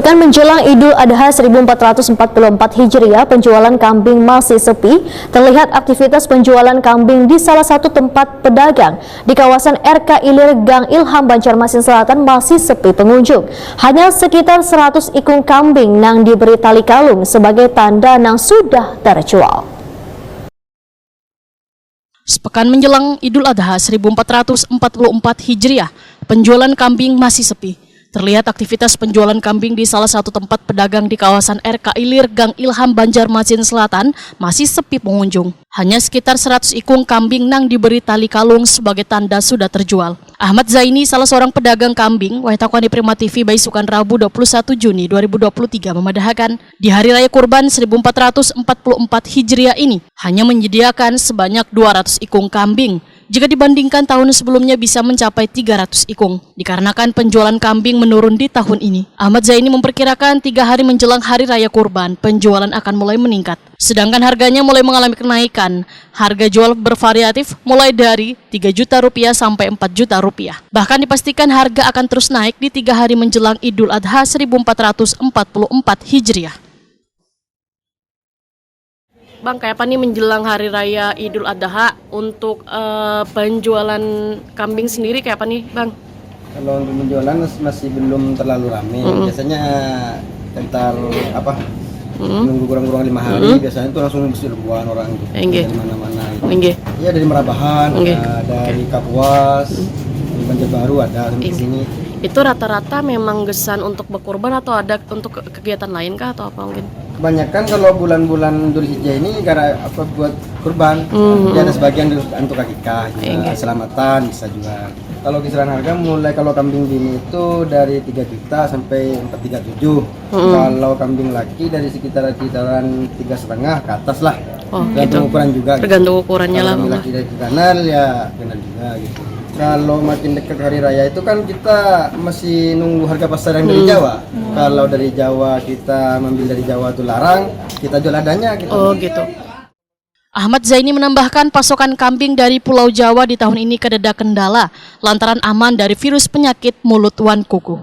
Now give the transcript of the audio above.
Sepekan menjelang Idul Adha 1444 Hijriah, penjualan kambing masih sepi. Terlihat aktivitas penjualan kambing di salah satu tempat pedagang di kawasan RK Ilir Gang Ilham, Banjarmasin Selatan masih sepi pengunjung. Hanya sekitar 100 ikung kambing yang diberi tali kalung sebagai tanda yang sudah terjual. Sepekan menjelang Idul Adha 1444 Hijriah, penjualan kambing masih sepi. Terlihat aktivitas penjualan kambing di salah satu tempat pedagang di kawasan RK Ilir Gang Ilham, Banjarmasin Selatan masih sepi pengunjung. Hanya sekitar 100 ikung kambing yang diberi tali kalung sebagai tanda sudah terjual. Ahmad Zaini, salah seorang pedagang kambing, Wahitakwani Prima TV Baisukan Rabu 21 Juni 2023 memadahkan di Hari Raya Kurban 1444 Hijriah ini hanya menyediakan sebanyak 200 ikung kambing. Jika dibandingkan tahun sebelumnya bisa mencapai 300 ikung. Dikarenakan penjualan kambing menurun di tahun ini, Ahmad Zaini memperkirakan 3 hari menjelang Hari Raya Kurban, penjualan akan mulai meningkat. Sedangkan harganya mulai mengalami kenaikan. Harga jual bervariatif mulai dari 3 juta rupiah sampai 4 juta rupiah. Bahkan dipastikan harga akan terus naik di 3 hari menjelang Idul Adha 1444 Hijriah. Bang, kayak apa nih menjelang Hari Raya Idul Adha untuk penjualan kambing sendiri kayak apa nih, Bang? Kalau untuk penjualan masih belum terlalu ramai. Biasanya sekitar nunggu kurang-kurang 5 hari. Biasanya itu langsung bersih ribuan orang gitu. Dari mana-mana. Ya dari Merabahan, dari Kapuas, dari Banjarbaru ada sampai sini. Itu rata-rata memang gesan untuk berkurban atau ada untuk kegiatan lain kah atau apa mungkin? Kebanyakan kalau bulan-bulan Dzulhijjah ini karena buat kurban. Ya ada sebagian untuk akikah juga, selamatan bisa juga. Kalau kisaran harga mulai kalau kambing bini itu dari 3 juta sampai 437. Kalau kambing laki dari sekitaran 3,5 ke atas lah. Tergantung ukuran juga. Tergantung ukurannya lah. Kalau laki dari kanal ya kenal juga gitu. Kalau makin dekat hari raya itu kan kita masih nunggu harga pasar yang dari Jawa. Kalau dari Jawa kita mengambil dari Jawa itu larang, kita jual adanya gitu. Oh gitu. Ahmad Zaini menambahkan pasokan kambing dari Pulau Jawa di tahun ini kededak kendala lantaran aman dari virus penyakit mulut wan kuku.